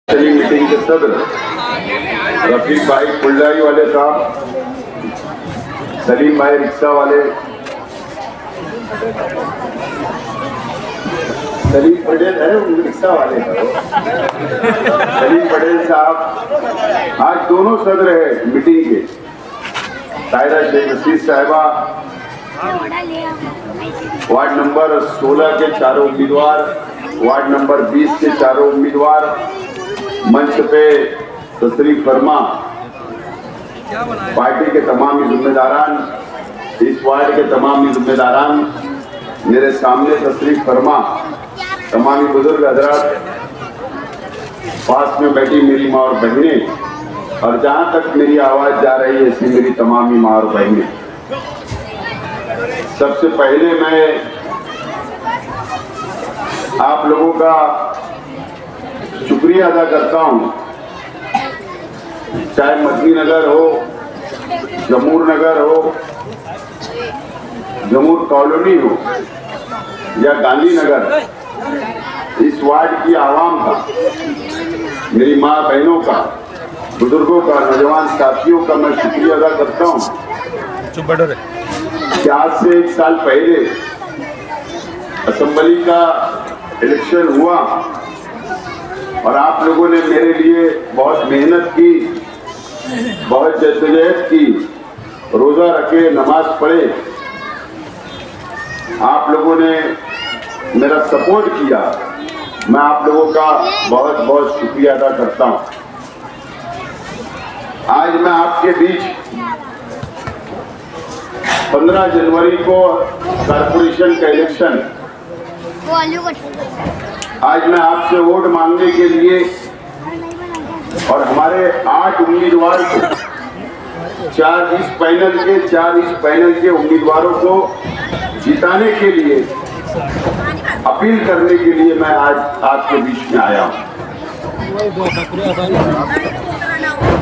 Meeting के सदर रफीक भाई कुल्लाई वाले साहब, सलीम भाई रिक्शा वाले, सलीम पटेल है रिक्शा वाले, सलीम पटेल साहब आज दोनों सदर है मीटिंग के। तायरा शेख रशीद साहिबा, वार्ड नंबर 16 के चारों उम्मीदवार, वार्ड नंबर 20 के चारों उम्मीदवार, मंच पे तशरीफ फरमा पार्टी के तमाम जिम्मेदारान, इस वार्ड के तमाम जिम्मेदारान, मेरे सामने तशरीफ फरमा तमाम बुजुर्ग हजरात, पास में बैठी मेरी माँ और बहनें, और जहाँ तक मेरी आवाज जा रही है ऐसी मेरी तमाम माँ और बहनें, सबसे पहले मैं आप लोगों का शुक्रिया अदा करता हूं। चाहे मदनी नगर हो, जमूर नगर हो, जमूर कॉलोनी हो या गांधी नगर, इस वार्ड की आवाम का, मेरी माँ बहनों का, बुजुर्गों का, नौजवान साथियों का मैं शुक्रिया अदा करता हूं कि आज से 1 साल पहले असेंबली का इलेक्शन हुआ और आप लोगों ने मेरे लिए बहुत मेहनत की, बहुत जद्दोजहद की, रोजा रखे, नमाज पढ़े, आप लोगों ने मेरा सपोर्ट किया। मैं आप लोगों का बहुत बहुत शुक्रिया अदा करता हूं। आज मैं आपके बीच 15 जनवरी को कारपोरेशन का इलेक्शन, आज मैं आपसे वोट मांगने के लिए और हमारे 8 उम्मीदवार को, 4 इस पैनल के उम्मीदवारों को जिताने के लिए, अपील करने के लिए मैं आज आपके बीच में आया हूं।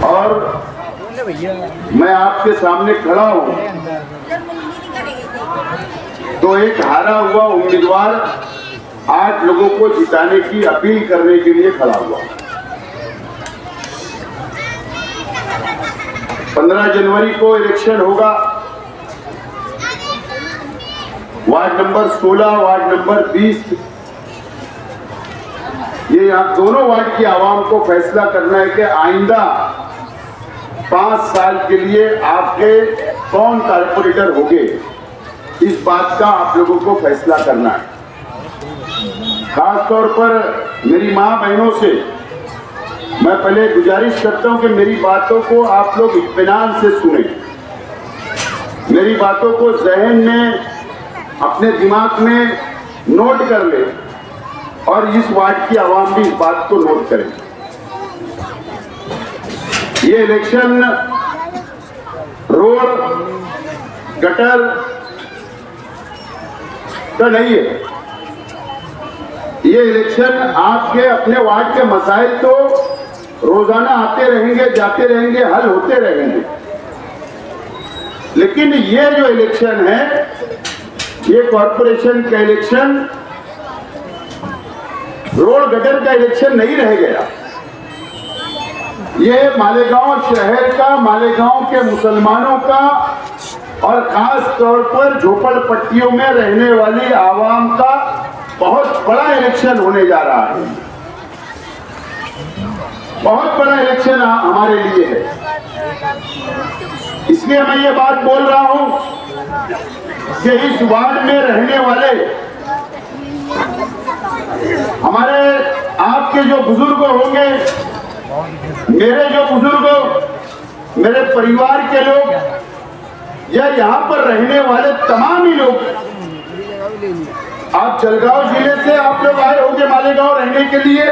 और मैं आपके सामने खड़ा हूं तो एक हारा हुआ उम्मीदवार 8 लोगों को जिताने की अपील करने के लिए खड़ा हुआ। 15 जनवरी को इलेक्शन होगा। वार्ड नंबर 16, वार्ड नंबर 20, ये आप दोनों वार्ड की आवाम को फैसला करना है कि आइंदा 5 साल के लिए आपके कौन कारपोरेटर होंगे, इस बात का आप लोगों को फैसला करना है। खास तौर पर मेरी माँ बहनों से मैं पहले गुजारिश करता हूं कि मेरी बातों को आप लोग इत्मीनान से सुने, मेरी बातों को जहन में, अपने दिमाग में नोट कर ले और इस वार्ड की आवाम भी इस बात को नोट करें। ये इलेक्शन रोड गटर का नहीं है, ये इलेक्शन आपके अपने वार्ड के मसाइल तो रोजाना आते रहेंगे, जाते रहेंगे, हल होते रहेंगे, लेकिन ये जो इलेक्शन है, ये कॉर्पोरेशन का इलेक्शन रोड गटर का इलेक्शन नहीं रह गया। ये मालेगांव शहर का, मालेगांव के मुसलमानों का और खास तौर पर झोपड़पट्टियों में रहने वाली आवाम का बहुत बड़ा इलेक्शन होने जा रहा है। बहुत बड़ा इलेक्शन हमारे लिए है। इसलिए मैं ये बात बोल रहा हूं कि इस वार्ड में रहने वाले हमारे, आपके जो बुजुर्ग होंगे, मेरे जो बुजुर्ग, मेरे परिवार के लोग, या यहाँ पर रहने वाले तमाम ही लोग, आप जलगांव जिले से आप लोग आए होंगे मालेगांव रहने के लिए,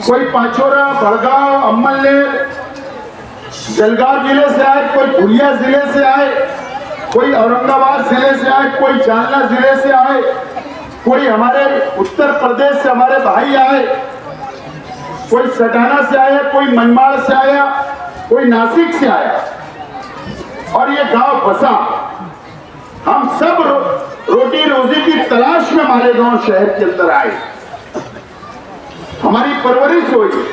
कोई पाचोरा, भड़गांव, अम्मलनेर, जलगांव जिले से आए, कोई भुलिया जिले से आए, कोई औरंगाबाद जिले से आए, कोई जालना जिले से आए, कोई हमारे उत्तर प्रदेश से हमारे भाई आए, कोई सटाना से आया, कोई मनमाड़ से आया, कोई नासिक से आया, और ये गांव बसा। हम सब रोटी रोजी की तलाश में मालेगांव शहर के अंदर आए। हमारी परवरिश हुई,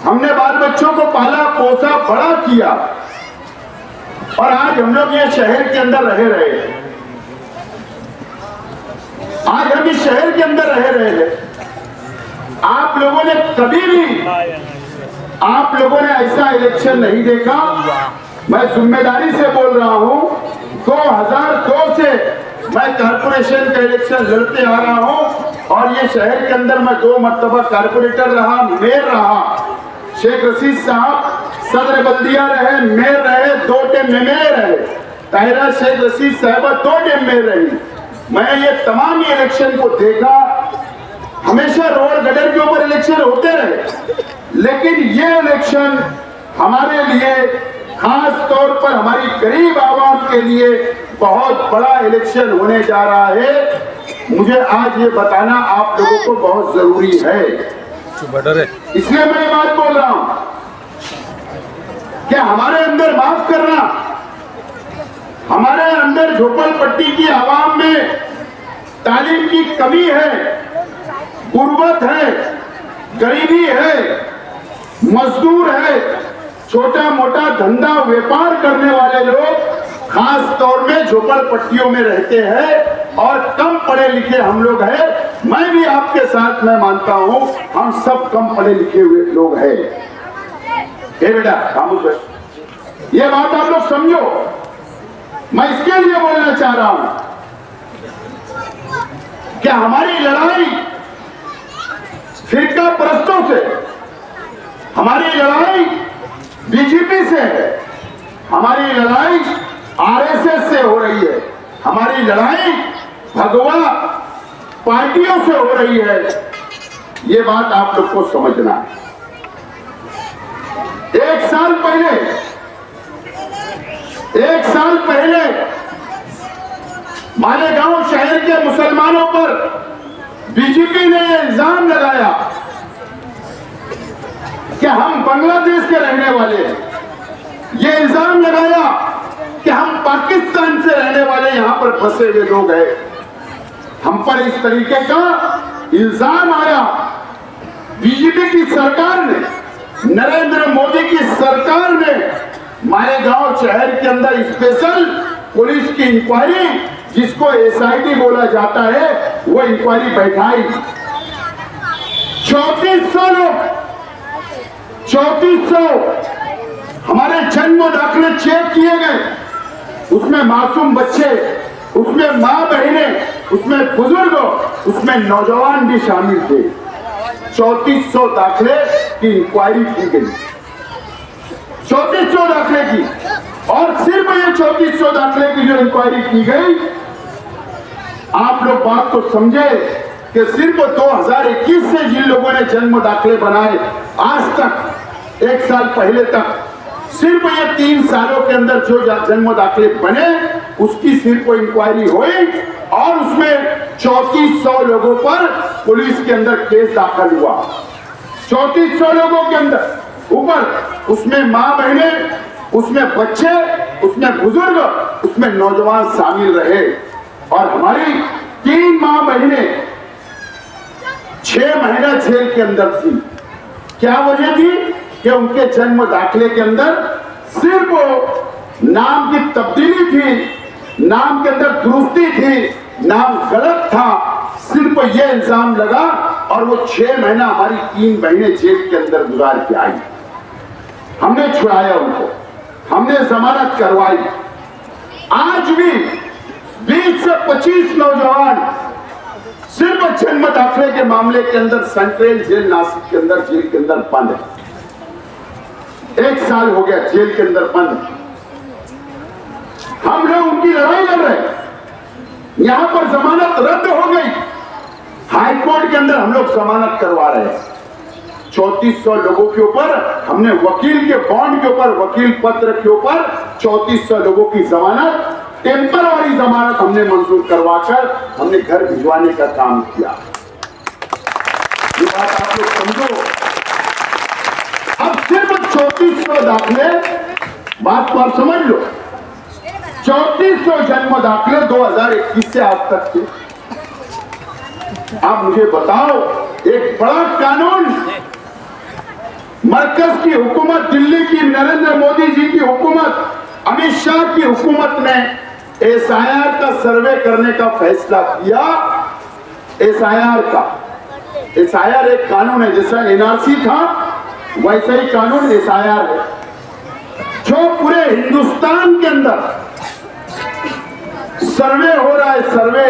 हमने बाल बच्चों को पाला पोसा बड़ा किया और आज हम लोग ये शहर के अंदर रहे हैं। आज हम इस शहर के अंदर रहे हैं। आप लोगों ने कभी भी आप लोगों ने ऐसा इलेक्शन नहीं देखा। मैं जिम्मेदारी से बोल रहा हूं, 2002 से मैं कारपोरेशन का इलेक्शन लड़ते आ रहा हूं और ये शहर के अंदर मैं 2 मरतबा कारपोरेटर रहा, मेयर रहा। शेख रशीद साहब सदर बल्दिया रहे, मेयर रहे, 2 टाइम मेयर रहे। ताहिरा शेख रशीद साहबा 2 टाइम मेयर रही। मैं ये तमाम इलेक्शन को देखा। हमेशा रोड गटर के ऊपर इलेक्शन होते रहे, लेकिन ये इलेक्शन हमारे लिए, खास तौर पर हमारी गरीब आवाम के लिए बहुत बड़ा इलेक्शन होने जा रहा है। मुझे आज ये बताना आप लोगों को बहुत जरूरी है, इसलिए मैं ये बात बोल रहा हूं कि हमारे अंदर, माफ करना, हमारे अंदर झोपड़पट्टी की आवाम में तालीम की कमी है, गुर्बत है, गरीबी है, मजदूर है, छोटा मोटा धंधा व्यापार करने वाले लोग खास तौर में झोपड़पट्टियों में रहते हैं और कम पढ़े लिखे हम लोग हैं। मैं भी आपके साथ मैं मानता हूं, हम सब कम पढ़े लिखे हुए लोग हैं। बेटा खामोश, ये बात आप लोग समझो। मैं इसके लिए बोलना चाह रहा हूं कि हमारी लड़ाई फिरका परस्तों से, हमारी लड़ाई बीजेपी से है, हमारी लड़ाई आरएसएस से हो रही है, हमारी लड़ाई भगवा पार्टियों से हो रही है। ये बात आप लोग को समझना है। 1 साल पहले मालेगांव शहर के मुसलमानों पर बीजेपी ने इल्जाम लगाया कि हम बांग्लादेश के रहने वाले हैं। ये इल्जाम लगाया कि हम पाकिस्तान से रहने वाले यहां पर फंसे हुए लोग हैं। हम पर इस तरीके का इल्जाम आया। बीजेपी की सरकार ने, नरेंद्र मोदी की सरकार ने मालेगांव शहर के अंदर स्पेशल पुलिस की इंक्वायरी, जिसको एसआईटी बोला जाता है, वो इंक्वायरी बैठाई। 3400 लोग, 3400 हमारे जन्म दाखिले चेक किए गए। उसमें मासूम बच्चे, उसमें मां बहनें, उसमें बुजुर्ग, उसमें नौजवान भी शामिल थे। 3400 दाखिले की इंक्वायरी की गई, 3400 दाखिले की। और सिर्फ ये 3400 दाखिले की जो इंक्वायरी की गई, आप लोग बात तो समझे कि सिर्फ 2021 से जिन लोगों ने जन्म दाखिले बनाए, आज तक 1 साल पहले तक सिर्फ ये 3 सालों के अंदर जो जन्म दाखिले बने, उसकी सिर्फ इंक्वायरी हुई और उसमें 3400 लोगों पर पुलिस के अंदर केस दाखिल हुआ। 3400 लोगों के अंदर ऊपर, उसमें मां बहने, उसमें बच्चे, उसमें बुजुर्ग, उसमें नौजवान शामिल रहे। और हमारी 3 मां बहने 6 महीना जेल के अंदर थी। क्या वजह थी? कि उनके जन्म दाखिले के अंदर सिर्फ नाम की तब्दीली थी, नाम के अंदर दुरुस्ती थी, नाम गलत था। सिर्फ ये इल्जाम लगा और वो 6 महीना हमारी 3 बहनें जेल के अंदर गुजार के आई। हमने छुड़ाया उनको, हमने जमानत करवाई। आज भी 20 से 25 नौजवान सिर्फ जन्म दाखिले के मामले के अंदर सेंट्रल जेल नासिक के अंदर, जेल के अंदर बंद है। 1 साल हो गया जेल के अंदर बंद। हम लोग उनकी लड़ाई लड़ रहे हैं। यहां पर जमानत रद्द हो गई, हाई कोर्ट के अंदर हम लोग जमानत करवा रहे हैं। 3400 लोगों के ऊपर हमने वकील के बॉन्ड के ऊपर, वकील पत्र के ऊपर 3400 लोगों की जमानत, टेम्पररी जमानत हमने मंजूर करवाकर हमने घर भिजवाने का काम किया। ये बात आप लोग समझो। अब सिर्फ 3400 दाखिले, बात को आप समझ लो, 3400 जन्म दाखिले 2021 से आज तक थे। आप मुझे बताओ एक बड़ा कानून मरकज की हुकूमत, दिल्ली की नरेंद्र मोदी जी की हुकूमत, अमित शाह की हुकूमत ने एसआईआर का सर्वे करने का फैसला किया। एसआईआर का, एसआईआर एक कानून है, जैसा एनआरसी था वैसा ही कानून एसआईआर है, जो पूरे हिंदुस्तान के अंदर सर्वे हो रहा है। सर्वे,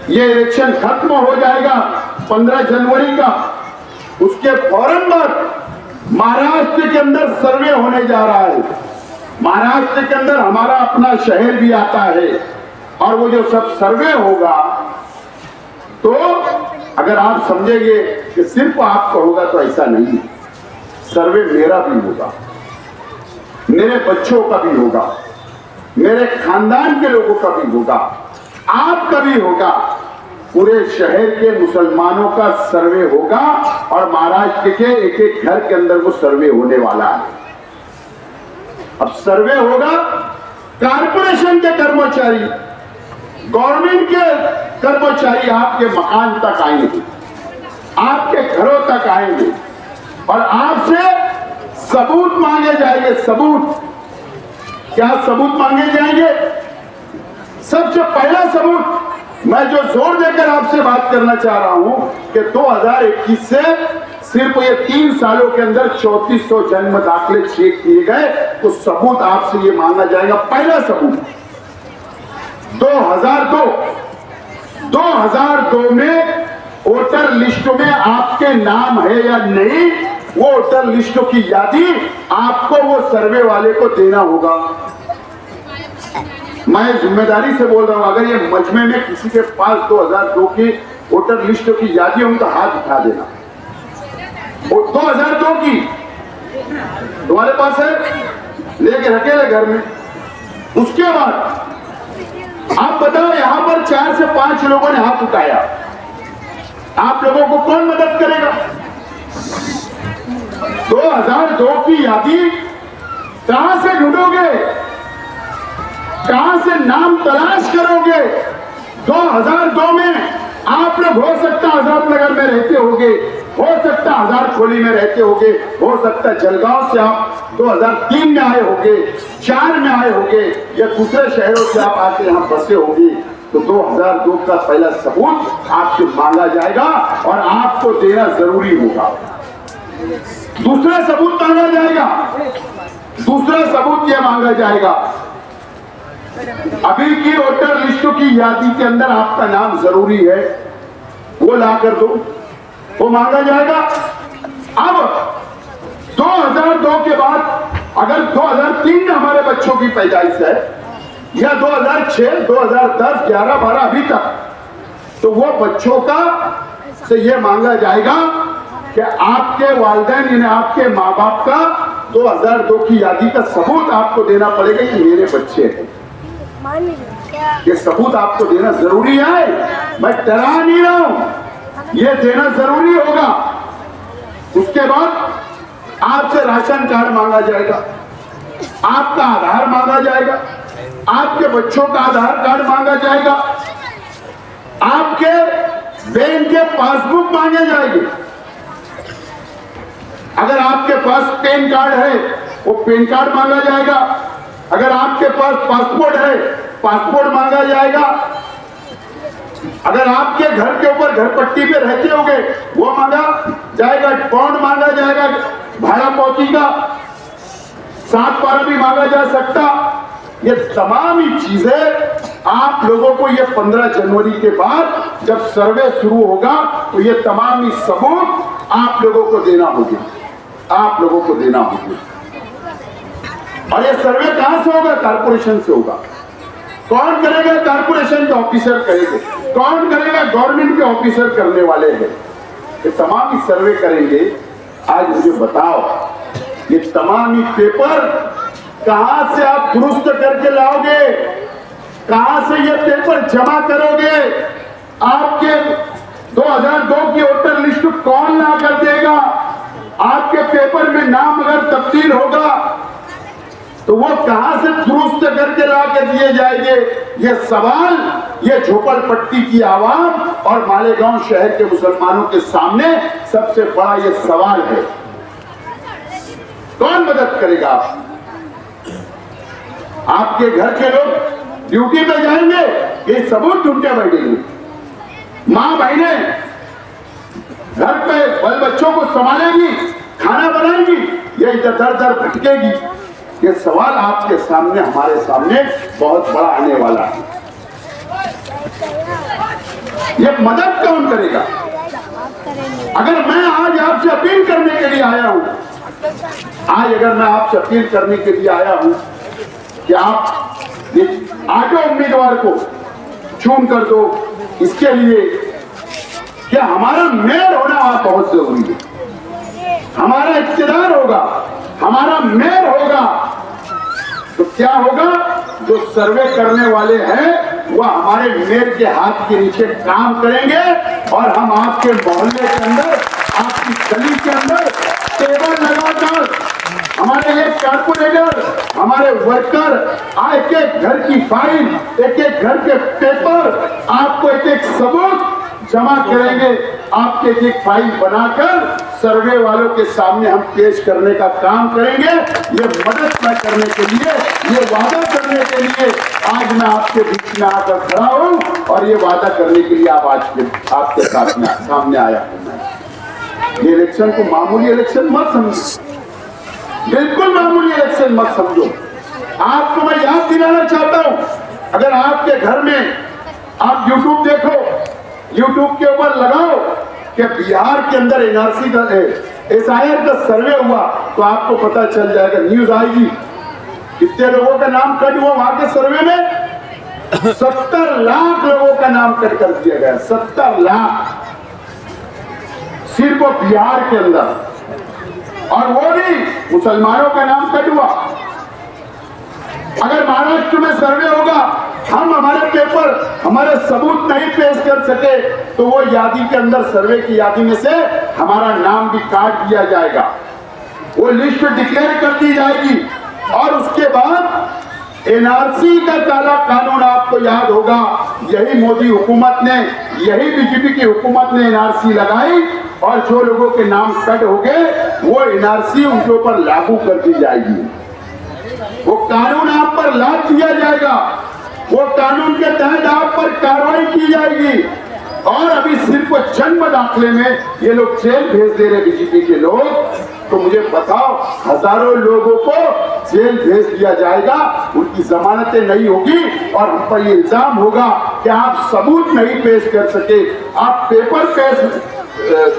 ये इलेक्शन खत्म हो जाएगा 15 जनवरी का, उसके फौरन बाद महाराष्ट्र के अंदर सर्वे होने जा रहा है। महाराष्ट्र के अंदर हमारा अपना शहर भी आता है, और वो जो सब सर्वे होगा, तो अगर आप समझेंगे कि सिर्फ आपका होगा तो ऐसा नहीं। सर्वे मेरा भी होगा, मेरे बच्चों का भी होगा, मेरे खानदान के लोगों का भी होगा, आपका भी होगा, पूरे शहर के मुसलमानों का सर्वे होगा, और महाराष्ट्र के एक एक घर के अंदर वो सर्वे होने वाला है। अब सर्वे होगा, कारपोरेशन के कर्मचारी, गवर्नमेंट के कर्मचारी आपके मकान तक आएंगे, आपके घरों तक आएंगे, और आपसे सबूत मांगे जाएंगे। सबूत, क्या सबूत मांगे जाएंगे? सबसे पहला सबूत मैं जो जोर देकर आपसे बात करना चाह रहा हूं कि 2021 से सिर्फ ये 3 सालों के अंदर 3400 जन्म दाखिले चेक किए गए, तो सबूत आपसे ये मांगा जाएगा। पहला सबूत 2002 में वोटर लिस्ट में आपके नाम है या नहीं, वो वोटर लिस्टों की यादी आपको वो सर्वे वाले को देना होगा। मैं जिम्मेदारी से बोल रहा हूं, अगर ये मजमे में किसी के पास 2002 की वोटर लिस्ट की यादी हो तो हाथ उठा देना। 2002 की तुम्हारे पास है, लेके रखेले घर में। उसके बाद आप बताओ, यहां पर 4 से 5 लोगों ने हाथ उठाया, आप लोगों को कौन मदद करेगा? 2002 की यादी कहां से ढूंढोगे, कहां से नाम तलाश करोगे? 2002 में आप लोग हो सकता आजाद नगर में रहते होंगे, हो सकता आजाद खोली में रहते होंगे, हो सकता जलगांव से आप 2003 में आए होंगे, 4 में आए होंगे, या दूसरे शहरों से आप आके यहाँ बसे होंगे। तो 2002 का पहला सबूत आपसे मांगा जाएगा और आपको देना जरूरी होगा। दूसरा सबूत मांगा जाएगा, दूसरा सबूत यह मांगा जाएगा, अभी की वोटर लिस्टों की यादी के अंदर आपका नाम जरूरी है, वो ला कर दो, वो मांगा जाएगा। अब 2002 के बाद अगर 2003 में हमारे बच्चों की पैदाइश है, या 2006, 2010, 11, 12 अभी तक, तो वो बच्चों का से ये मांगा जाएगा कि आपके वालिदैन यानी आपके माँ बाप का 2002 की यादी का सबूत आपको देना पड़ेगा कि मेरे बच्चे हैं। ये सबूत आपको देना जरूरी है, मैं डरा नहीं रहा हूं, ये देना जरूरी होगा। उसके बाद आपसे राशन कार्ड मांगा जाएगा, आपका आधार मांगा जाएगा, आपके बच्चों का आधार कार्ड मांगा जाएगा, आपके बैंक के पासबुक मांगे जाएंगे। अगर आपके पास पैन कार्ड है वो पैन कार्ड मांगा जाएगा, अगर आपके पास पासपोर्ट है पासपोर्ट मांगा जाएगा, अगर आपके घर के ऊपर घर पट्टी पे रहते होंगे वो मांगा जाएगा, बॉन्ड मांगा जाएगा, भाड़ा पौती का 7 पारा भी मांगा जा सकता। ये तमाम ही चीजें आप लोगों को ये 15 जनवरी के बाद जब सर्वे शुरू होगा तो ये तमाम ही सबूत आप लोगों को देना होगा, आप लोगों को देना होगा। और ये सर्वे कहां से होगा? कारपोरेशन से होगा। कौन करेगा? कारपोरेशन के ऑफिसर करेंगे। कौन करेगा? गवर्नमेंट के ऑफिसर करने वाले हैं। ये तमाम ही सर्वे करेंगे। आज मुझे बताओ, ये तमाम ही पेपर कहां से आप दुरुस्त करके लाओगे? कहां से ये पेपर जमा करोगे? आपके 2002 की वोटर लिस्ट कौन ला कर देगा? आपके पेपर में नाम अगर तब्दील होगा तो वो कहां से दुरुस्त करके ला के दिए जाएंगे? ये सवाल ये झोपड़पट्टी की आवाम और मालेगांव शहर के मुसलमानों के सामने सबसे बड़ा ये सवाल है। कौन मदद करेगा? आपके घर के लोग ड्यूटी पे जाएंगे, ये सबूत ढूंढते बैठेंगे। मां बहनें घर पे बल बच्चों को संभालेगी, खाना बनाएगी, ये इधर दर भटकेगी। ये सवाल आपके सामने, हमारे सामने बहुत बड़ा आने वाला है। ये मदद कौन करेगा? अगर मैं आज आपसे अपील करने के लिए आया हूं, अगर मैं आपसे अपील करने के लिए आया हूं कि आप आगे उम्मीदवार को चुन कर दो, इसके लिए क्या हमारा मेयर होना बहुत जरूरी है। हमारा इख्तियार होगा, हमारा मेयर होगा, तो क्या होगा? जो सर्वे करने वाले हैं वह हमारे मेयर के हाथ के नीचे काम करेंगे और हम आपके मोहल्ले के अंदर, आपकी गली के अंदर टेबल लगाकर हमारे एक कारपोरेटर, हमारे वर्कर एक एक घर की फाइल, एक एक घर के पेपर, आपको एक एक सबूत जमा करेंगे। आपके एक एक फाइल बनाकर सर्वे वालों के सामने हम पेश करने का काम करेंगे। ये मदद मैं करने के लिए, ये वादा करने के लिए आज मैं आपके बीच में आकर खड़ा हूं और ये वादा करने के लिए आप आज आपके सामने आया हूं। ये इलेक्शन को मामूली इलेक्शन मत समझो, बिल्कुल मामूली इलेक्शन मत समझो। आपको मैं याद दिलाना चाहता हूं, अगर आपके घर में आप यूट्यूब देखो, यूट्यूब के ऊपर लगाओ कि बिहार के अंदर एनआरसी का एसआईआर का सर्वे हुआ, तो आपको पता चल जाएगा, न्यूज आएगी कितने लोगों का नाम कट हुआ वहां के सर्वे में। 70 लाख लोगों का नाम कट कर दिया गया, 70 लाख सिर्फ बिहार के अंदर, और वो भी मुसलमानों का नाम कट हुआ। अगर महाराष्ट्र में सर्वे होगा, हम हमारे पेपर, हमारे सबूत नहीं पेश कर सके, तो वो यादी के अंदर, सर्वे की यादी में से हमारा नाम भी काट दिया जाएगा, वो लिस्ट डिक्लेयर कर दी जाएगी। और उसके बाद एनआरसी का काला कानून आपको याद होगा, यही मोदी हुकूमत ने, यही बीजेपी की हुकूमत ने एनआरसी लगाई और जो लोगों के नाम कट हो गए वो एनआरसी उनके ऊपर लागू कर दी जाएगी। वो कानून आप पर लाद दिया जाएगा, वो कानून के तहत आप पर कार्रवाई की जाएगी। और अभी सिर्फ जन्म दाखिले में ये लोग जेल भेज दे रहे बीजेपी के लोग, तो मुझे बताओ हजारों लोगों को जेल भेज दिया जाएगा, उनकी जमानतें नहीं होगी और हम पर ये इल्जाम होगा कि आप सबूत नहीं पेश कर सके, आप पेपर पेश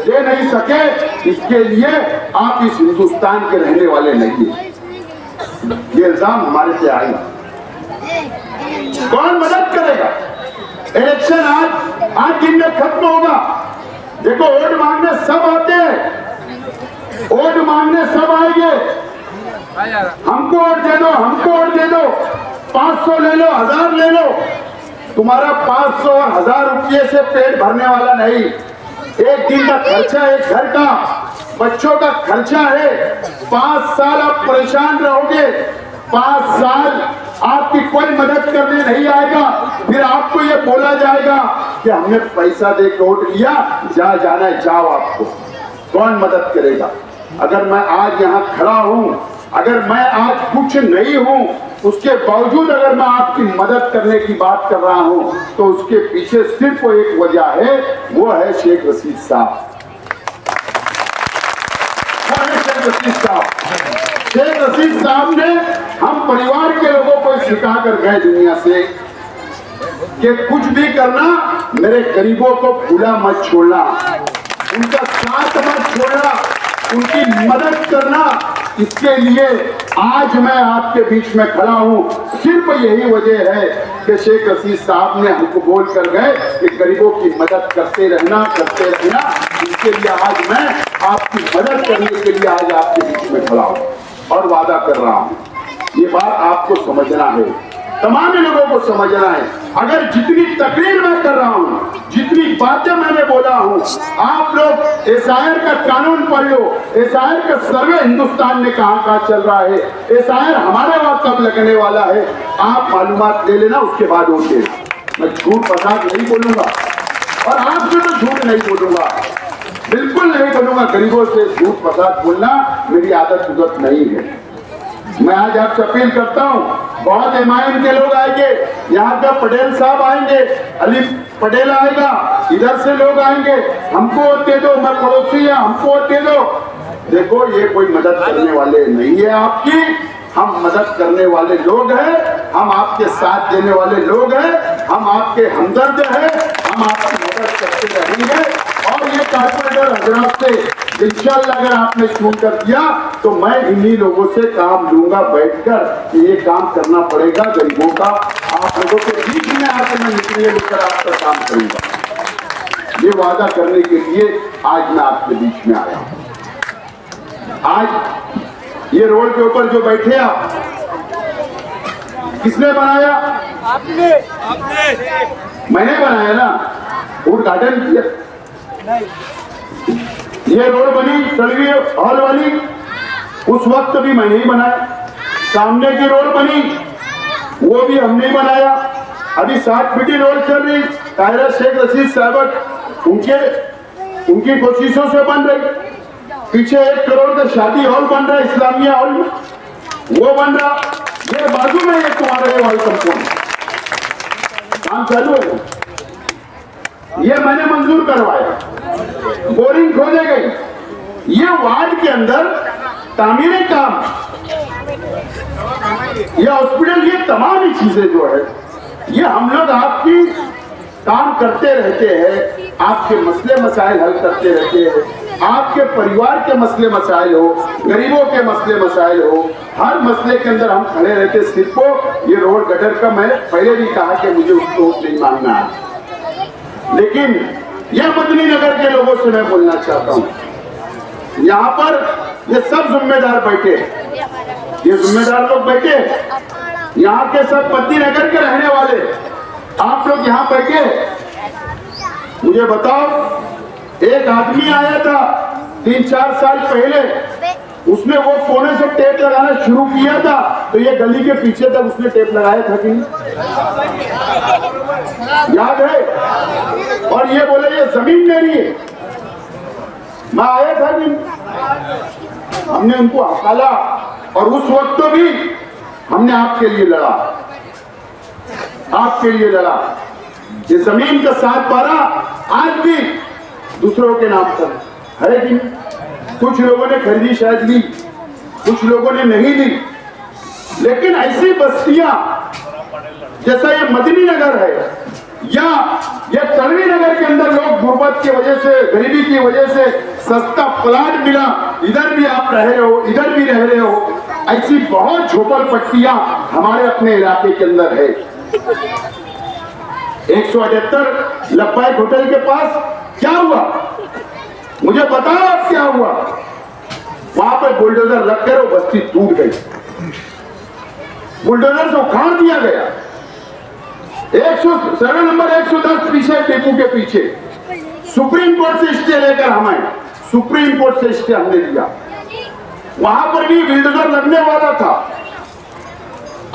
दे नहीं सके, इसके लिए आप इस हिंदुस्तान के रहने वाले नहीं। ये इल्जाम हमारे पे आएगा, कौन मदद करेगा? इलेक्शन आज दिन में खत्म होगा। देखो वोट मांगने सब आते हैं, वोट मांगने सब आएंगे, हमको वोट दे दो, हमको वोट दे दो, 500 ले लो, 1000 ले लो। तुम्हारा 500 और 1000 रुपये से पेट भरने वाला नहीं। एक दिन का खर्चा है, घर का, बच्चों का खर्चा है। 5 साल आप परेशान रहोगे, 5 साल आपकी कोई मदद करने नहीं आएगा। फिर आपको ये बोला जाएगा कि हमने पैसा दे के वोट लिया, जहाँ जाना है जाओ। आपको कौन मदद करेगा? अगर मैं आज यहाँ खड़ा हूँ, अगर मैं आज कुछ नहीं हूँ, उसके बावजूद अगर मैं आपकी मदद करने की बात कर रहा हूँ, तो उसके पीछे सिर्फ एक वजह है, वो है शेख रशीद साहब। शेख रशीद साहब ने हम परिवार के लोगों को सिखा कर गए दुनिया से कि कुछ भी करना, मेरे गरीबों को भूला मत छोड़ना, उनका साथ मत छोड़ना, उनकी मदद करना। इसके लिए आज मैं आपके बीच में खड़ा हूँ, सिर्फ यही वजह है कि शेख रशीद साहब ने हमको बोल कर गए कि गरीबों की मदद करते रहना, करते रहना। इसके लिए आज मैं आपकी मदद करने के लिए आज आपके बीच में खड़ा हूँ और वादा कर रहा हूँ। ये बात आपको समझना है, तमाम लोगों को समझना है। अगर जितनी तकरीर मैं कर रहा हूँ, जितनी बातें मैंने बोला हूँ, आप लोग एसआईआर का कानून पढ़ लो, एसआईआर का सर्वे हिंदुस्तान में कहाँ चल रहा है, एसआईआर हमारे वहां कब लगने वाला है, आप मालूमात ले लेना, उसके बाद वोट देना। मैं झूठ फसाद नहीं बोलूंगा और आपसे तो झूठ नहीं बोलूंगा, बिल्कुल नहीं बोलूंगा। गरीबों से झूठ फसाद बोलना मेरी आदत उदत नहीं है। मैं आज आपसे अपील करता हूं, बहुत एमआईएम के लोग आएंगे, यहाँ का पटेल साहब आएंगे, अली पटेल आएगा, इधर से लोग आएंगे, हमको वोट दे दो, मैं पड़ोसी है, हमको वोट दे दो। देखो ये कोई मदद करने वाले नहीं है आपकी, हम मदद करने वाले लोग हैं, हम आपके साथ देने वाले लोग हैं, हम आपके हमदर्द हैं, हम आपकी मदद करते रहेंगे। और ये कारपोरेटर हजरात से इंशाअल्लाह अगर आपने चुन कर दिया तो मैं इन्हीं लोगों से काम लूंगा बैठकर कि ये काम करना पड़ेगा गरीबों का। आप लोगों के बीच में आकर मैं निकलिए लेकर आपका काम करूंगा, ये वादा करने के लिए आज मैं आपके बीच में आया हूं। आज ये रोड के ऊपर जो बैठे आप, किसने बनाया? आपने। मैंने बनाया ना, उद्घाटन किया। ये रोड बनी तलवी हॉल वाली, उस वक्त भी मैंने ही बनाया। सामने की रोड बनी वो भी हमने ही बनाया। अभी 60 फीटी रोड चल रही, कायरा शेख रशीद साहब उनकी कोशिशों से बन रही। पीछे 1 करोड़ का शादी हॉल बन रहा है इस्लामिया हॉल में, वो बन रहा। ये बाजू में ये तुम्हारे हॉल कंपाउंड काम चालू है, ये मैंने मंजूर करवाया। बोरिंग खोले गई, ये वार्ड के अंदर तामीरी काम, ये हॉस्पिटल, ये तमाम ही चीजें जो है ये हम लोग आपकी काम करते रहते हैं, आपके मसले मसाइल हल करते रहते हैं। आपके परिवार के मसले मसाइल हो, गरीबों के मसले मसाइल हो, हर मसले के अंदर हम खड़े रहते। सिर्फ को ये रोड गटर का मैंने पहले भी कहा कि मुझे उसको नहीं मानना है, लेकिन यह मदनी नगर के लोगों से मैं बोलना चाहता हूँ, यहाँ पर ये सब जिम्मेदार बैठे, ये जिम्मेदार लोग बैठे, यहाँ के सब मदनी नगर के रहने वाले आप लोग यहाँ बैठे। मुझे बताओ, एक आदमी आया था 3-4 साल पहले, उसने वो कोने से टेप लगाना शुरू किया था, तो ये गली के पीछे तक उसने टेप लगाया था कि नहीं? याद है? और ये बोले ये जमीन मेरी है। मैं आया था कि हमने उनको हकाला, और उस वक्त तो भी हमने आपके लिए लड़ा, आपके लिए लड़ा। ये जमीन का 7/12 आज भी दूसरों के नाम पर है कि कुछ लोगों ने खरीदी, शायद ली, कुछ लोगों ने नहीं ली, लेकिन ऐसी बस्तियां जैसा ये मदनी नगर है या ये तलवी नगर के अंदर लोग गुर्बत की वजह से, गरीबी की वजह से सस्ता प्लाट मिला, इधर भी आप रह रहे हो, इधर भी रह रहे हो, ऐसी बहुत झोपड़पट्टियां हमारे अपने इलाके के अंदर है। 178 लब्बाइक होटल के पास क्या हुआ मुझे बताओ आप, क्या हुआ? वहां पर बुलडोजर रख कर वो बस्ती टूट गई, बुलडोजर से उखाड़ दिया गया। 100 नंबर 110 पीछे टेपू के पीछे सुप्रीम कोर्ट से स्टे लेकर हम आए, सुप्रीम कोर्ट से स्टे हमने लिया, वहां पर भी बुलडोजर लगने वाला था।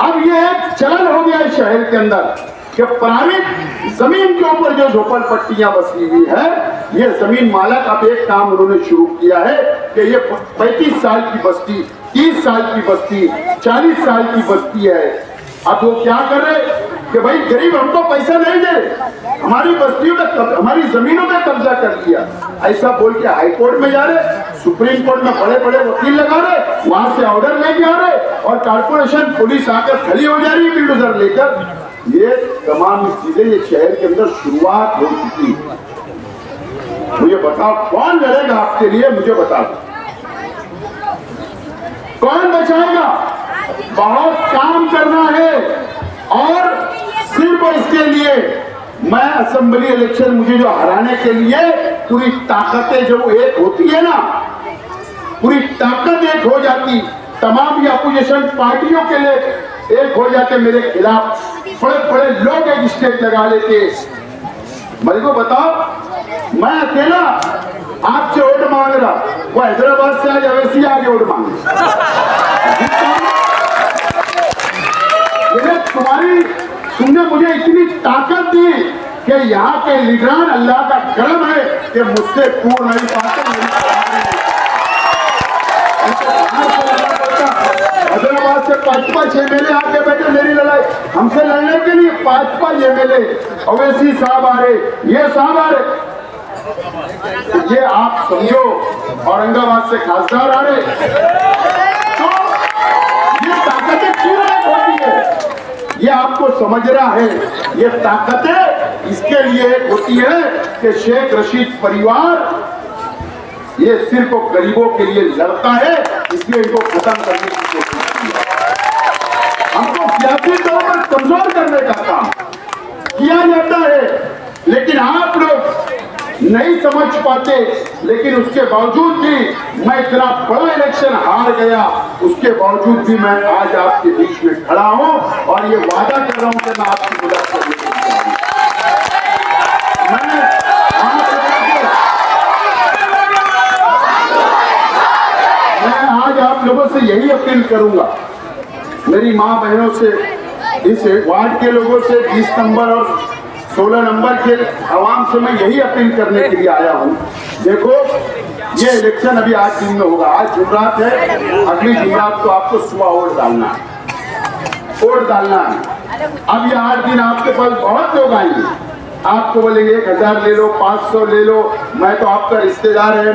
अब ये एक चलन हो गया है शहर के अंदर कि प्राइवेट जमीन के ऊपर जो झोपड़पट्टियां बसी हुई है, ये जमीन मालक अब एक काम उन्होंने शुरू किया है कि ये 35 साल की बस्ती, 30 साल की बस्ती, 40 साल की बस्ती है। अब वो क्या कर रहे कि भाई गरीब हमको पैसा नहीं दे, हमारी बस्तियों पे, हमारी जमीनों पे कब्जा कर लिया, ऐसा बोल के हाई कोर्ट में जा रहे, सुप्रीम कोर्ट में बड़े बड़े वकील लगा रहे, वहां से ऑर्डर लेके आ रहे, और कारपोरेशन पुलिस आकर खड़ी हो जा रही है बुलडोजर लेकर। ये तमाम चीजें ये शहर के अंदर शुरुआत हो चुकी है। मुझे बताओ कौन लड़ेगा आपके लिए? मुझे बताओ कौन बचाएगा? बहुत काम करना है, और सिर्फ इसके लिए मैं असेंबली इलेक्शन, मुझे जो हराने के लिए पूरी ताकतें जो एक होती है ना, पूरी ताकत एक हो जाती, तमाम ये अपोजिशन पार्टियों के लिए एक हो जाते, मेरे खिलाफ बड़े बड़े लोग एक स्टेज लगा लेते। मेरे को बताओ, मैं अकेला आपसे वोट मांग रहा, वो हैदराबाद से आज अवैसी आगे वोट मांगे, तुम्हारी तुमने उसने मुझे इतनी ताकत दी कि यहाँ के लीडरान अल्लाह का करम है कि मुझसे टूट नहीं पाते, हैदराबाद से 5-5 एमएलए आके बैठे मेरी लड़ाई हमसे लड़ने के लिए, 5-5 एमएलए अवैसी साहब आ रहे, ये साहब आ रहे। ये आप समझो औरंगाबाद से खासदार आ रहे, तो ये ताकतें क्यों नहीं होती है, ये आपको समझना है। ये ताकतें इसके लिए होती है कि शेख रशीद परिवार ये सिर्फ गरीबों के लिए लड़ता है, इसलिए इनको खत्म करने की कोशिश की है। हमको सियासी तौर पर कमजोर करने का काम किया जाता है, लेकिन आप लोग नहीं समझ पाते। लेकिन उसके बावजूद भी मैं इतना बड़ा इलेक्शन हार गया, उसके बावजूद भी मैं आज आपके बीच में खड़ा हूं और ये वादा कर रहा हूं कि मैं आपकी मदद करूंगा। मैं आज आप लोगों से यही अपील करूंगा, मेरी माँ बहनों से, इस वार्ड के लोगों से, 20 नंबर और 16 नंबर के आवाम से मैं यही अपील करने के लिए आया हूँ। देखो ये इलेक्शन अभी आज दिन में होगा, आज जुमरात है, अगली जुमरात को आपको सुबह वोट डालना है, वोट डालना है। अब ये 8 दिन आपके पास बहुत लोग आएंगे, आपको बोलेंगे 1000 ले लो, 500 ले लो, मैं तो आपका रिश्तेदार है,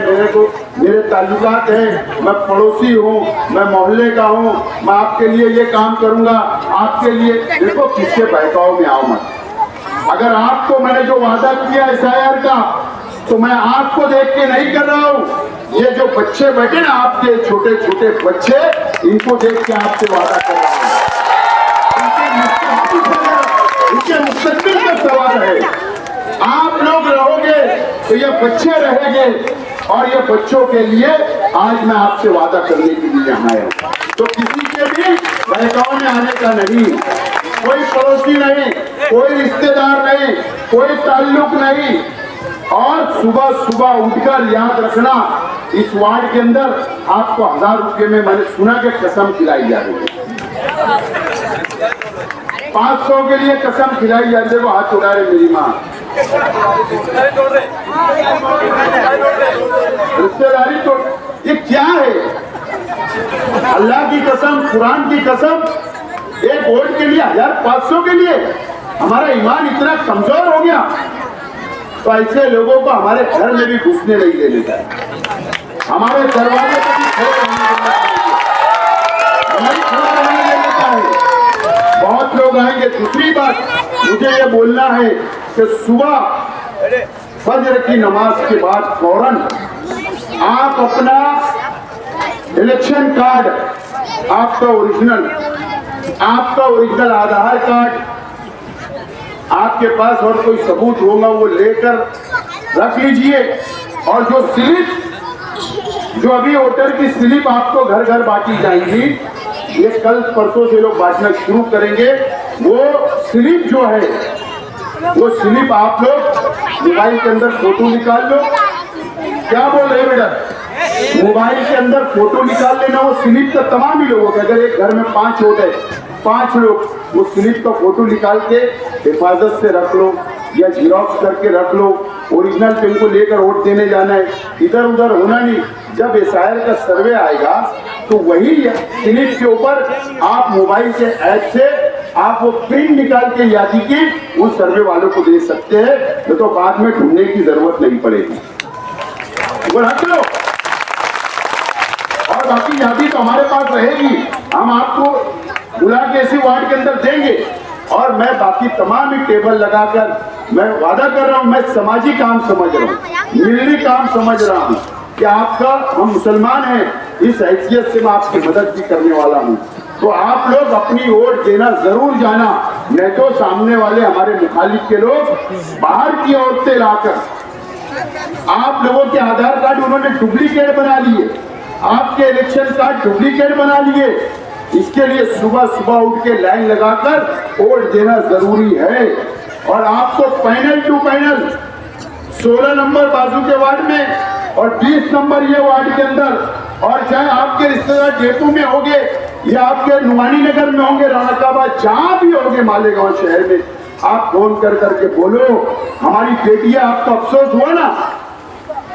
मेरे ताल्लुकात है, मैं पड़ोसी हूँ, मैं मोहल्ले का हूँ, मैं आपके लिए ये काम करूंगा, आपके लिए। देखो किसके बहकाव में आओ मत। अगर आपको मैंने जो वादा किया SIR का, तो मैं आपको देख के नहीं कर रहा हूँ, ये जो बच्चे बैठे ना आपके छोटे छोटे बच्चे, इनको देख के आपसे वादा कर रहा हूँ। इनके मुस्तकबिल का सवाल है। आप लोग रहोगे तो ये बच्चे रहेंगे, और ये बच्चों के लिए आज मैं आपसे वादा करने के लिए यहाँ आया हूँ। तो किसी के भी बहकाव में आने का नहीं, कोई पड़ोसी नहीं, कोई रिश्तेदार नहीं, कोई ताल्लुक नहीं। और सुबह सुबह उठकर याद रखना, इस वार्ड के अंदर आपको 1000 रुपये में मैंने सुना कि कसम खिलाई जा रही है, 500 के लिए कसम खिलाई जा रही है। वो हाथ उठा रहे मेरी माँ, रिश्तेदारी तो ये क्या है? अल्लाह की कसम, कुरान की कसम, एक वोट के लिए 1500 के लिए हमारा ईमान इतना कमजोर हो गया, तो ऐसे लोगों को हमारे घर में भी घुसने नहीं देने का, हमारे दरवाजे पर भी खड़ा रहने देने का है। बहुत लोग आएंगे। दूसरी बात मुझे ये बोलना है कि सुबह फजर की नमाज के बाद फौरन आप अपना इलेक्शन कार्ड, आपका ओरिजिनल आधार कार्ड आपके पास और कोई सबूत होगा वो लेकर रख लीजिए। और जो स्लिप, जो अभी वोटर की स्लिप आपको घर घर बांटी जाएंगी, ये कल परसों से लोग बांटना शुरू करेंगे। वो स्लिप जो है, वो स्लिप आप लोग मोबाइल के अंदर फोटो निकाल लो। क्या बोल रहे बेटा? मोबाइल के अंदर फोटो निकाल लेना वो स्लिप का, तमाम ही लोगों का। अगर एक घर में 5 वोट है, 5 लोग, वो स्लिप का फोटो निकाल के हिफाजत से रख लो या जिरॉक्स करके रख लो। ओरिजिनल पेन को लेकर वोट देने जाना है, इधर उधर होना नहीं। जब SIR का सर्वे आएगा तो वही स्लिप के ऊपर आप मोबाइल के ऐप से आप वो प्रिंट निकाल के यादी की उस सर्वे वालों को दे सकते हैं, तो बाद में ढूंढने की जरूरत नहीं पड़ेगी। वो रख लो, और बाकी यादी तो हमारे पास रहेगी, हम आपको बुला के इसी वार्ड के अंदर देंगे। और मैं बाकी तमाम ही टेबल लगाकर मैं वादा कर रहा हूं, मैं समाजी काम समझ रहा हूं, मिलनी काम समझ रहा हूं कि आपका, हम मुसलमान हैं, इस हैसियत से मैं आपकी मदद भी करने वाला हूं। तो आप लोग अपनी वोट देना जरूर जाना, नहीं तो सामने वाले हमारे मुखालिफ के लोग बाहर की औरतें लाकर आप लोगों के आधार कार्ड उन्होंने डुप्लीकेट बना लिए, आपके इलेक्शन कार्ड डुप्लीकेट बना लिए। इसके लिए सुबह सुबह उठ के लाइन लगाकर वोट देना जरूरी है। और आपको पैनल टू पैनल 16 नंबर बाजू के वार्ड में और 20 नंबर ये वार्ड के अंदर, और चाहे आपके रिश्तेदार जेपू में होंगे या आपके नुमानी नगर में होंगे, राणकाबाद, जहां भी होंगे मालेगांव शहर में, आप फोन कर करके बोलो हमारी बेटियां, आपको अफसोस हुआ ना,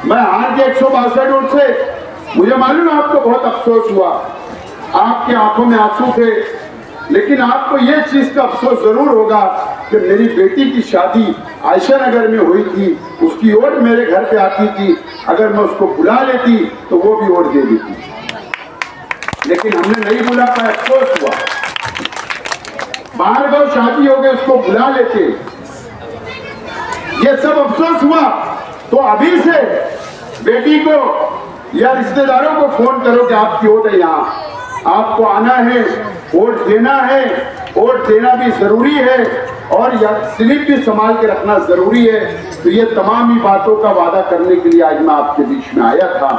मैं हार के 162 वोट से, मुझे मालूम है आपको बहुत अफसोस हुआ, आपकी आंखों में आंसू थे, लेकिन आपको ये चीज का अफसोस जरूर होगा कि मेरी बेटी की शादी आयशा नगर में हुई थी, उसकी वोट मेरे घर पे आती थी, अगर मैं उसको बुला लेती तो वो भी वोट दे देती, लेकिन हमने नहीं बुला पाया, अफसोस हुआ। बाहर गौ शादी हो गई, उसको बुला लेते, ये सब अफसोस हुआ। तो अभी से बेटी को या रिश्तेदारों को फोन करो कि आपकी वोट है, यहाँ आपको आना है, वोट देना है, वोट देना भी जरूरी है और स्लिप भी संभाल के रखना जरूरी है। तो ये तमाम ही बातों का वादा करने के लिए आज मैं आपके बीच में आया था।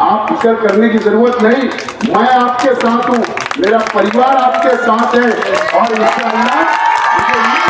आप फिक्र करने की जरूरत नहीं, मैं आपके साथ हूँ, मेरा परिवार आपके साथ है और इंशाअल्लाह